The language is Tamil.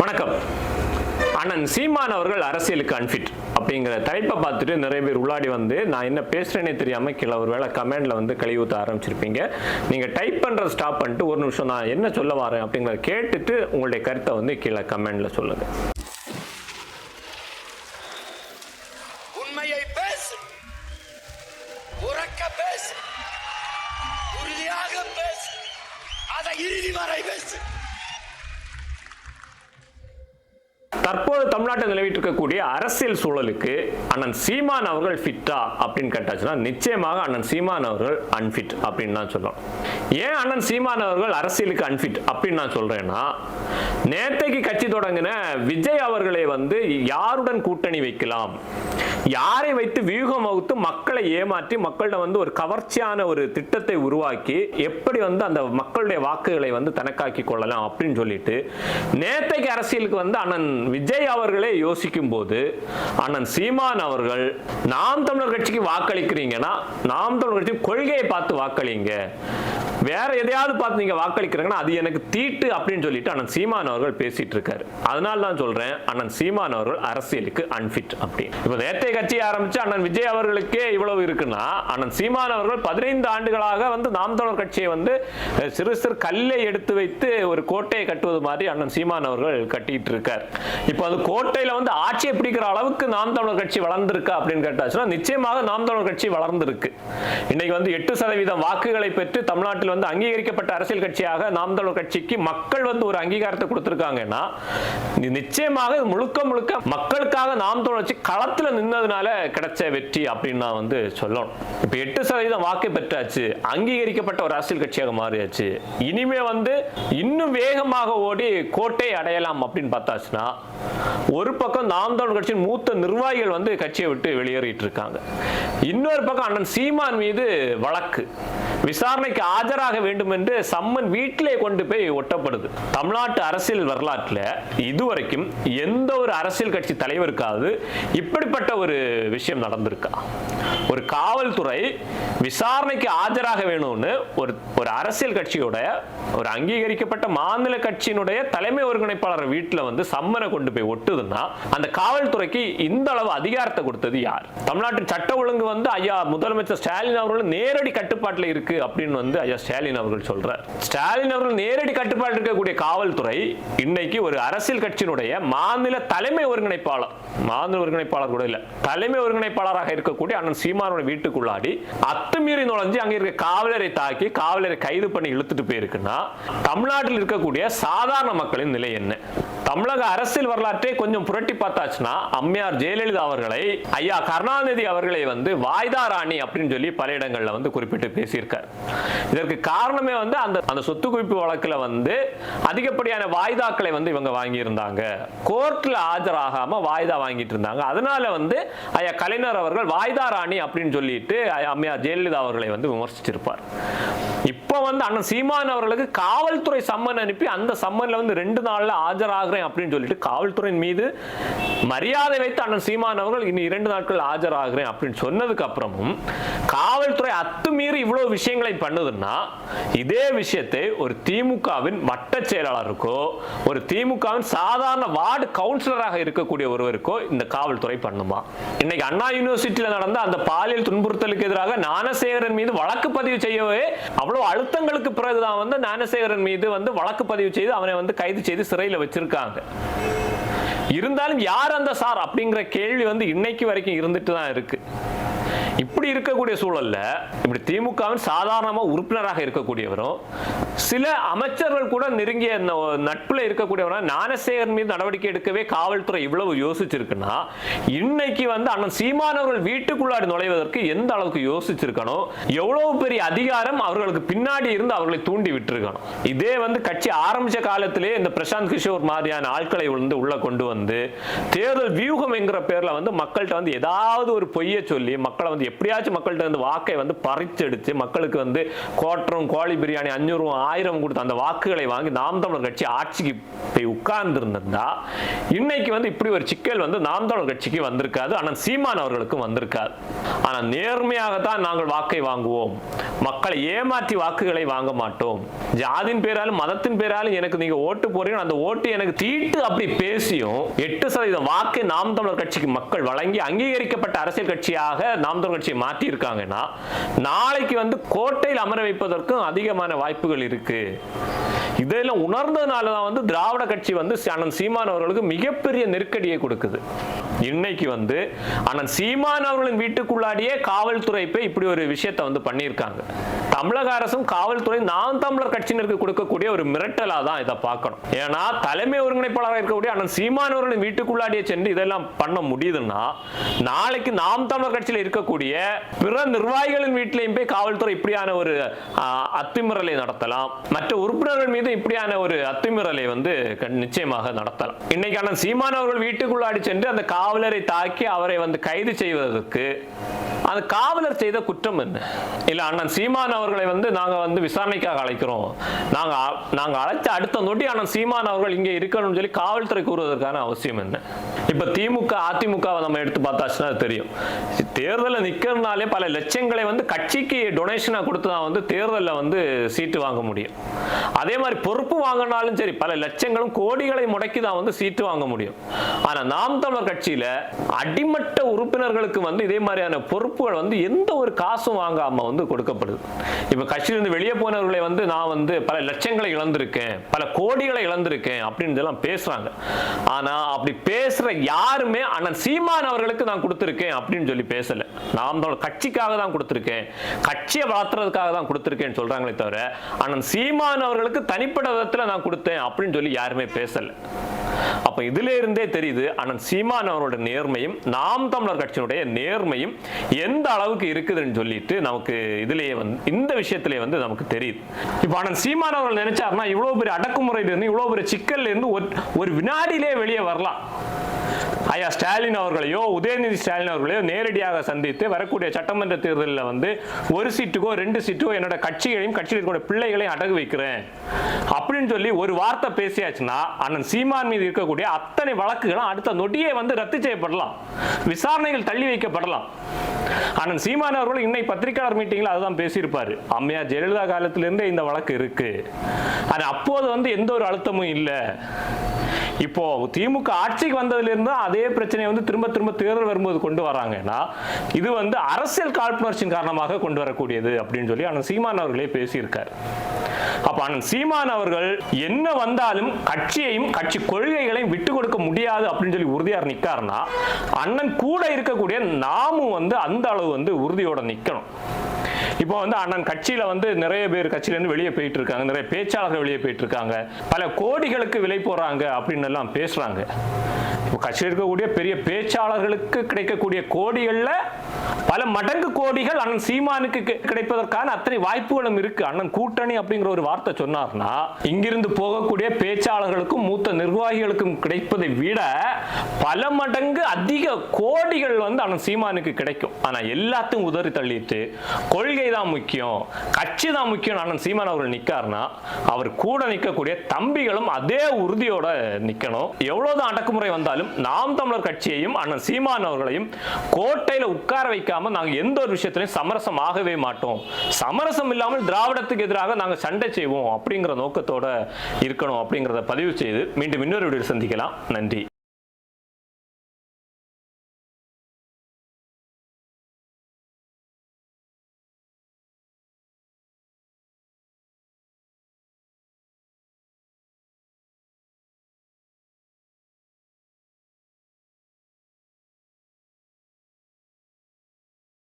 வணக்கம். அண்ணன் சீமான் அவர்கள் அரசியலுக்கு அன்ஃபிட் அப்படிங்கிற தலைப்பை பார்த்துட்டு நிறைய பேர் உள்ளாடி வந்து நான் என்ன பேசுறேனே தெரியாம கீழே ஒரு வேளை கமெண்ட்ல வந்து கழுவி ஊற்ற ஆரம்பிச்சிருப்பீங்க. நீங்க டைப் பண்ற ஸ்டாப் பண்ணிட்டு ஒரு நிமிஷம் நான் என்ன சொல்ல வரேன் அப்படிங்கிறத கேட்டுட்டு உங்களுடைய கருத்தை வந்து கீழே கமெண்ட்ல சொல்லுங்க. உண்மையை பேசு, உறக்க பேசு, உறுதியாக பேசு, அதை இறுதி வரை பேசு. தற்போது தமிழ்நாட்டில் நிலவிட்டு இருக்கக்கூடிய அரசியல் சூழலுக்கு அண்ணன் சீமான் அவர்கள் ஃபிட்டா அப்படின்னு கேட்டாச்சுன்னா நிச்சயமாக அண்ணன் சீமான் அவர்கள் அன்ஃபிட் அப்படின்னு தான் சொல்லலாம். ஏன் அண்ணன் சீமான் அவர்கள் அரசியலுக்கு அன்ஃபிட் அப்படின்னு நான் சொல்றேன்னா, நேத்தைக்கு கட்சி தொடங்கின விஜய் அவர்களை வந்து யாருடன் கூட்டணி வைக்கலாம், யாரை வைத்து வியூகம் வகுத்து மக்களை ஏமாற்றி மக்கள்கிட்ட வந்து ஒரு கவர்ச்சியான ஒரு திட்டத்தை உருவாக்கி எப்படி வந்து அந்த மக்களுடைய வாக்குகளை வந்து தனக்காக்கி கொள்ளலாம் அப்படின்னு சொல்லிட்டு நேத்தைக்கு அரசியலுக்கு வந்து அண்ணன் விஜய் அவர்களே யோசிக்கும் போது அண்ணன் சீமான் அவர்கள் நாம் தமிழர் கட்சிக்கு வாக்களிக்கிறீங்கன்னா நாம் தமிழர் கட்சி கொள்கையை பார்த்து வாக்களிங்க, வேற எதையாவது பார்த்து நீங்க வாக்களிக்கிறீங்கன்னா அது எனக்கு தீட்டு அப்படின்னு சொல்லிட்டு அண்ணன் சீமான் அவர்கள் பேசிட்டு இருக்காரு. அதனால தான் சொல்றேன் அண்ணன் சீமான் அவர்கள் அரசியலுக்கு அன்ஃபிட் அப்படின்னு. இப்போ நேற்றைய கட்சி ஆரம்பிச்சு அண்ணன் விஜய் அவர்களுக்கே இவ்வளவு இருக்குன்னா அண்ணன் சீமான் அவர்கள் 15 ஆண்டுகளாக வந்து நாம் தமிழர் கட்சியை வந்து சிறு சிறு கல்லை எடுத்து வைத்து ஒரு கோட்டையை கட்டுவது மாதிரி அண்ணன் சீமான் அவர்கள் கட்டிட்டு இருக்கார். இப்போ அது கோட்டையில வந்து ஆட்சியை பிடிக்கிற அளவுக்கு நாம் தமிழர் கட்சி வளர்ந்திருக்கா அப்படின்னு கேட்டாச்சுன்னா நிச்சயமாக நாம் தமிழர் கட்சி வளர்ந்திருக்கு. இன்னைக்கு வந்து 8% வாக்குகளை பெற்று தமிழ்நாட்டில் வந்து அங்கீகரிக்கப்பட்ட அரசியல் கட்சியாக நாம் தமிழர் கட்சிக்கு மக்கள் வந்து ஒரு அங்கீகாரத்தை கொடுத்திருக்காங்கன்னா நிச்சயமாக முழுக்க முழுக்க மக்களுக்காக நாம் தமிழர் கட்சி களத்துல நின்னதுனால கிடைச்ச வெற்றி அப்படின்னு நான் வந்து சொல்லணும். இப்ப 8% வாக்கு பெற்றாச்சு, அங்கீகரிக்கப்பட்ட ஒரு அரசியல் கட்சியாக மாறியாச்சு. இனிமே வந்து இன்னும் வேகமாக ஓடி கோட்டை அடையலாம் அப்படின்னு பார்த்தாச்சுன்னா ஒரு பக்கம் நாம் தமிழர் கட்சியின் மூத்த நிர்வாகிகள் வந்து கட்சியை விட்டு வெளியேறிட்டு இருக்காங்க, இன்னொரு பக்கம் அண்ணன் சீமான் மீது வழக்கு விசாரணைக்கு ஆஜராக வேண்டும் என்று சம்மன் வீட்டிலே கொண்டு போய் ஒட்டப்படுது. தமிழ்நாட்டு அரசியல் வரலாற்றில் இதுவரைக்கும் எந்த ஒரு அரசியல் கட்சி தலைவருக்காவது இப்படிப்பட்ட ஒரு விஷயம் நடந்திருக்கா? ஒரு காவல்துறை விசாரணைக்கு ஆஜராக வேணும்னு ஒரு அரசியல் கட்சியோட ஒரு அங்கீகரிக்கப்பட்ட மாநில கட்சியினுடைய தலைமை ஒருங்கிணைப்பாளர் வீட்டில் வந்து சம்மனை கொண்டு போய் ஒட்டுதுன்னா அந்த காவல்துறைக்கு இந்த அளவு அதிகாரத்தை கொடுத்தது யார்? தமிழ்நாட்டின் சட்ட ஒழுங்கு வந்து ஐயா முதலமைச்சர் ஸ்டாலின் அவர்கள் நேரடி கட்டுப்பாட்டில் இருக்கு அப்படின்னு வந்து ஐயா ஸ்டாலின் அவர்கள் சொல்றார். ஸ்டாலின் அவர்கள் நேரடி கட்டுப்பாட்டில் இருக்கக்கூடிய காவல்துறை இன்னைக்கு ஒரு அரசியல் கட்சியினுடைய மாநில தலைமை ஒருங்கிணைப்பாளர், மாநில ஒருங்கிணைப்பாளர் கூட இல்ல, தலைமை ஒருங்கிணைப்பாளராக இருக்கக்கூடிய அண்ணன் சீமானோட வீட்டுக்குள்ளாடி அத்துமீறி நுழைஞ்சு அங்க இருக்க காவலரை தாக்கி காவலரை கைது பண்ணி இழுத்துட்டு போயிருக்குன்னா தமிழ்நாட்டில் இருக்கக்கூடிய சாதாரண மக்களின் நிலை என்ன? தமிழக அரசியல் வரலாற்றை கொஞ்சம் புரட்டி பார்த்தாச்சுன்னா அம்மையார் ஜெயலலிதா அவர்களை ஐயா கருணாநிதி அவர்களை வந்து வாய்தா ராணி அப்படின்னு சொல்லி பல இடங்கள்ல வந்து குறிப்பிட்டு பேசியிருக்கார். இதற்கு காரணமே வந்து அந்த சொத்து குவிப்பு வழக்குல வந்து அதிகப்படியான வாய்தாக்களை வந்து இவங்க வாங்கி இருந்தாங்க, கோர்ட்ல ஆஜராகாம வாய்தா வாங்கிட்டு இருந்தாங்க. அதனால வந்து ஐயா கலைஞர் அவர்கள் வாய்தா ராணி அப்படின்னு சொல்லிட்டு அம்மையார் ஜெயலலிதா அவர்களை வந்து விமர்சிச்சிருப்பார். இப்போ வந்து அண்ணன் சீமான் அவர்களுக்கு காவல்துறை சம்மன் அனுப்பி அந்த சம்மன்ல வந்து 2 நாள்ல ஆஜராகிறேன் அப்படின்னு சொல்லிட்டு காவல்துறையின் மீது மரியாதை வைத்து அண்ணன் சீமான் அவர்கள் இன்னும் 2 நாட்கள் ஆஜராகிறேன் அப்படின்னு சொன்னதுக்கு அப்புறமும் காவல்துறை அத்துமீறி இவ்வளவு விஷயங்களை பண்ணுதுன்னா இதே விஷயத்தை ஒரு திமுகவின் வட்ட செயலாளருக்கோ ஒரு திமுகவின் சாதாரண வார்டு கவுன்சிலராக இருக்கக்கூடிய ஒருவருக்கோ இந்த காவல்துறை பண்ணுமா? இன்னைக்கு அண்ணா யூனிவர்சிட்டியில நடந்த அந்த பாலியல் துன்புறுத்தலுக்கு எதிராக ஞானசேகரன் மீது வழக்கு பதிவு செய்யவே அவ்வளவு அழுத்தங்களுக்கு பிறகுதான் வந்து ஞானசேகரன் மீது வந்து வழக்கு பதிவு செய்து அவனை வந்து கைது செய்து சிறையில் வச்சிருக்காங்க. இருந்தாலும் யார் அந்த சார் அப்படிங்கிற கேள்வி வந்து இன்னைக்கு வரைக்கும் இருந்துட்டு தான் இருக்கு. இப்படி இருக்கக்கூடிய சூழல்ல இப்படி திமுகவின் சாதாரணமா உறுப்பினராக இருக்கக்கூடியவரும் சில அமைச்சர்கள் கூட நெருங்கிய நட்புல இருக்கக்கூடியவரும் ஞானசேகரன் மீது நடவடிக்கை எடுக்கவே காவல்துறை இவ்வளவு யோசிச்சிருக்குன்னா இன்னைக்கு வந்து அண்ணன் சீமான் அவர்கள் வீட்டுக்குள்ளாடி நுழைவதற்கு எந்த அளவுக்கு யோசிச்சிருக்கணும், எவ்வளவு பெரிய அதிகாரம் அவர்களுக்கு பின்னாடி இருந்து அவர்களை தூண்டி விட்டுருக்கணும். இதே வந்து கட்சி ஆரம்பிச்ச காலத்திலே இந்த பிரசாந்த் கிஷோர் மாதிரியான ஆட்களை வந்து உள்ள கொண்டு வந்து தேர்தல் வியூகம் என்கிற பேர்ல வந்து மக்கள்கிட்ட வந்து ஏதாவது ஒரு பொய்யை சொல்லி மக்களை வந்து எப்படியாச்சும் மக்கள்கிட்ட வந்து வாக்கை வந்து பறிச்செடுத்து மக்களுக்கு வந்து கோட்டரும் கோழி பிரியாணி 500 1000 கொடுத்து அந்த வாக்குகளை வாங்கி நாம் தமிழர் கட்சி ஆட்சிக்கு போய் உட்கார்ந்து இருந்தா இன்னைக்கு வந்து இப்படி ஒரு சிக்கல் வந்து நாம் தமிழர் கட்சிக்கு வந்திருக்காது, அண்ணன் சீமான் அவர்களுக்கும் வந்திருக்காது. ஆனா நேர்மையாகத்தான் நாங்கள் வாக்கை வாங்குவோம், மக்களை ஏமாற்றி வாக்குகளை வாங்க மாட்டோம். ஜாதியின் பேராலும் மதத்தின் பேராலும் எனக்கு நீங்க ஓட்டு போறீங்க, அந்த ஓட்டு எனக்கு தீட்டு அப்படி பேசியும் 8% வாக்கை நாம் தமிழர் கட்சிக்கு மக்கள் வழங்கி அங்கீகரிக்கப்பட்ட அரசியல் கட்சியாக நாம் தமிழர் கட்சியை மாற்றி இருக்காங்கன்னா நாளைக்கு வந்து கோட்டையில் அமர வைப்பதற்கும் அதிகமான வாய்ப்புகள் இருக்கு. இதெல்லாம் உணர்ந்ததுனால தான் வந்து திராவிட கட்சி வந்து அண்ணன் சீமான் அவர்களுக்கு மிகப்பெரிய நெருக்கடியை கொடுக்குது. இன்னைக்கு வந்து அண்ணன் சீமான் அவர்களின் வீட்டுக்குள்ளாடியே காவல்துறை போய் இப்படி ஒரு விஷயத்தை வந்து பண்ணியிருக்காங்க. தமிழக அரசும் காவல்துறை நாம் தமிழர் கட்சியினருக்கு கொடுக்கக்கூடிய ஒரு மிரட்டலா தான் இதை பார்க்கணும். ஏன்னா தலைமை ஒருங்கிணைப்பாளராக இருக்கக்கூடிய அண்ணன் சீமான் அவர்களின் வீட்டுக்குள்ளாடியே சென்று இதெல்லாம் பண்ண முடியுதுன்னா நாளைக்கு நாம் தமிழர் கட்சியில் இருக்கக்கூடிய பிற நிர்வாகிகளின் வீட்டிலையும் போய் காவல்துறை இப்படியான ஒரு அத்துமீறலை நடத்தலாம், மற்ற உறுப்பினர்கள் மீது இப்படியான ஒரு அத்துமீறலை வந்து நிச்சயமாக நடத்தலாம். இன்னைக்கு அண்ணன் சீமான் அவர்கள் வீட்டுக்குள்ளாடி சென்று அந்த காவலரை தாக்கி அவரை வந்து கைது செய்வதற்கு அந்த காவலர் செய்த குற்றம் என்ன? இல்ல அண்ணன் சீமான் அவர்களை வந்து நாங்க வந்து விசாரணைக்காக அழைக்கிறோம், நாங்க அழைச்ச அடுத்த நொடி அண்ணன் சீமான் அவர்கள் இங்கே இருக்கணும்னு சொல்லி காவல்துறை கூறுவதற்கான அவசியம் என்ன? இப்ப திமுக அதிமுக நம்ம எடுத்து பார்த்தாச்சுன்னா தெரியும், தேர்தலில் நிக்கிறதுனாலே பல லட்சங்களை வந்து கட்சிக்கு டொனேஷனா கொடுத்து தான் வந்து தேர்தலில் வந்து சீட்டு வாங்க முடியும். அதே மாதிரி பொறுப்பு வாங்கினாலும் சரி பல லட்சங்களும் கோடிகளை முடக்கி தான் வந்து சீட்டு வாங்க முடியும். ஆனா நாம் தமிழர் கட்சியில அடிமட்ட உறுப்பினர்களுக்கு வந்து இதே மாதிரியான பொறுப்புகள் வந்து எந்த ஒரு காசும் வாங்காம வந்து கொடுக்கப்படுது. இப்ப கட்சியிலிருந்து வெளியே போனவர்களை வந்து நான் வந்து பல லட்சங்களை இழந்திருக்கேன், பல கோடிகளை இழந்திருக்கேன் அப்படின்னு எல்லாம் பேசுறாங்க. ஆனா அப்படி பேசுற யாருமே அண்ணன் சீமான் அவர்களுக்கு நான் கொடுத்திருக்கேன் அப்படின்னு சொல்லி பேசல. நாம் தமிழர் கட்சிக்காக தான் கொடுத்திருக்கேன், கட்சியை வளர்த்துறதுக்காக தான் கொடுத்திருக்கேன்னு சொல்றாங்களே தவிர அண்ணன் சீமான் அவர்களுக்கு தனிப்பட்ட விதத்துல நான் கொடுத்தேன் அப்படின்னு சொல்லி யாருமே பேசல. அப்ப இதுல இருந்தே தெரியுது அண்ணன் சீமான் அவரோட நேர்மையும் நாம் தமிழர் கட்சியினுடைய நேர்மையும் எந்த அளவுக்கு இருக்குதுன்னு சொல்லிட்டு நமக்கு இதுலயே வந்து இந்த விஷயத்திலே வந்து நமக்கு தெரியுது. இப்ப அண்ணன் சீமான் அவர்கள் நினைச்சாருன்னா இவ்வளவு பெரிய அடக்குமுறையில இருந்து இவ்வளவு பெரிய சிக்கல்ல இருந்து ஒரு வினாடியிலே வெளியே வரலாம். ஐயா ஸ்டாலின் அவர்களையோ உதயநிதி ஸ்டாலின் அவர்களையோ நேரடியாக சந்தித்து வரக்கூடிய சட்டமன்ற தேர்தலில் வந்து 1 சீட்டுக்கோ 2 சீட்டுக்கோ என்னோட கட்சிகளையும் கட்சியில் இருக்கக்கூடிய பிள்ளைகளையும் அடகு வைக்கிறேன் அப்படின்னு சொல்லி ஒரு வார்த்தை பேசியாச்சுன்னா அண்ணன் சீமான் மீது இருக்கக்கூடிய அத்தனை வழக்குகளும் அடுத்த நொடியே வந்து ரத்து செய்யப்படலாம், விசாரணைகள் தள்ளி வைக்கப்படலாம். அண்ணன் சீமான் அவர்கள் இன்னைக்கு பத்திரிகையாளர் மீட்டிங்ல அதுதான் பேசியிருப்பாரு. அம்மையார் ஜெயலலிதா காலத்திலிருந்தே இந்த வழக்கு இருக்கு, ஆனா அப்போது வந்து எந்த ஒரு அழுத்தமும் இல்லை. இப்போ திமுக ஆட்சிக்கு வந்ததிலிருந்து அதே பிரச்சனையை வந்து திரும்ப திரும்ப தேர்தல் வரும்போது கொண்டு வராங்கன்னா இது வந்து அரசியல் காழ்ப்புணர்ச்சியின் காரணமாக கொண்டு வரக்கூடியது அப்படின்னு சொல்லி அண்ணன் சீமான் அவர்களே பேசியிருக்காரு. அப்ப அண்ணன் சீமான் அவர்கள் என்ன வந்தாலும் கட்சியையும் கட்சி கொள்கைகளையும் விட்டு கொடுக்க முடியாது அப்படின்னு சொல்லி உறுதியாக நிற்காருன்னா அண்ணன் கூட இருக்கக்கூடிய நாமும் வந்து அந்த அளவு வந்து உறுதியோட நிற்கணும். இப்போ வந்து அண்ணன் கட்சியில வந்து நிறைய பேர் கட்சியில இருந்து வெளியே போயிட்டு இருக்காங்க, நிறைய பேச்சாளர்கள் வெளியே போயிட்டு இருக்காங்க, பல கோடிகளுக்கு விலை போறாங்க அப்படின்னு எல்லாம் பேசுறாங்க. கட்சியில் இருக்கக்கூடிய பெரிய பேச்சாளர்களுக்கு கிடைக்கக்கூடிய கோடிகள்ல பல மடங்கு கோடிகள் அண்ணன் சீமானுக்கு கிடைப்பதற்கான அத்தனை வாய்ப்புகளும் இருக்கு. அண்ணன் கூட்டணி அப்படிங்கிற ஒரு வார்த்தை சொன்னார்னா இங்கிருந்து போகக்கூடிய பேச்சாளர்களுக்கும் மூத்த நிர்வாகிகளுக்கும் கிடைப்பதை விட பல மடங்கு அதிக கோடிகள் வந்து அண்ணன் சீமானுக்கு கிடைக்கும். ஆனா எல்லாத்தையும் உதறி தள்ளிட்டு கொள்கை தான் முக்கியம், கட்சி தான் முக்கியம் அண்ணன் சீமான் அவர்கள் நிக்காருன்னா அவர் கூட நிற்கக்கூடிய தம்பிகளும் அதே உறுதியோட நிக்கணும். எவ்வளவுதான் அடக்குமுறை வந்தாலும் நாம் தமிழர் கட்சியையும் அண்ணன் சீமான் அவர்களையும் கோட்டையில உட்கார வைக்காம நாங்க எந்த ஒரு விஷயத்திலையும் சமரசம் ஆகவே மாட்டோம், சமரசம் இல்லாமல் திராவிடத்துக்கு எதிராக நாங்க சண்டை செய்வோம் அப்படிங்கிற நோக்கத்தோட இருக்கணும் அப்படிங்கிறத பதிவு செய்து மீண்டும் இன்னொரு வீடியோவில் சந்திக்கலாம். நன்றி.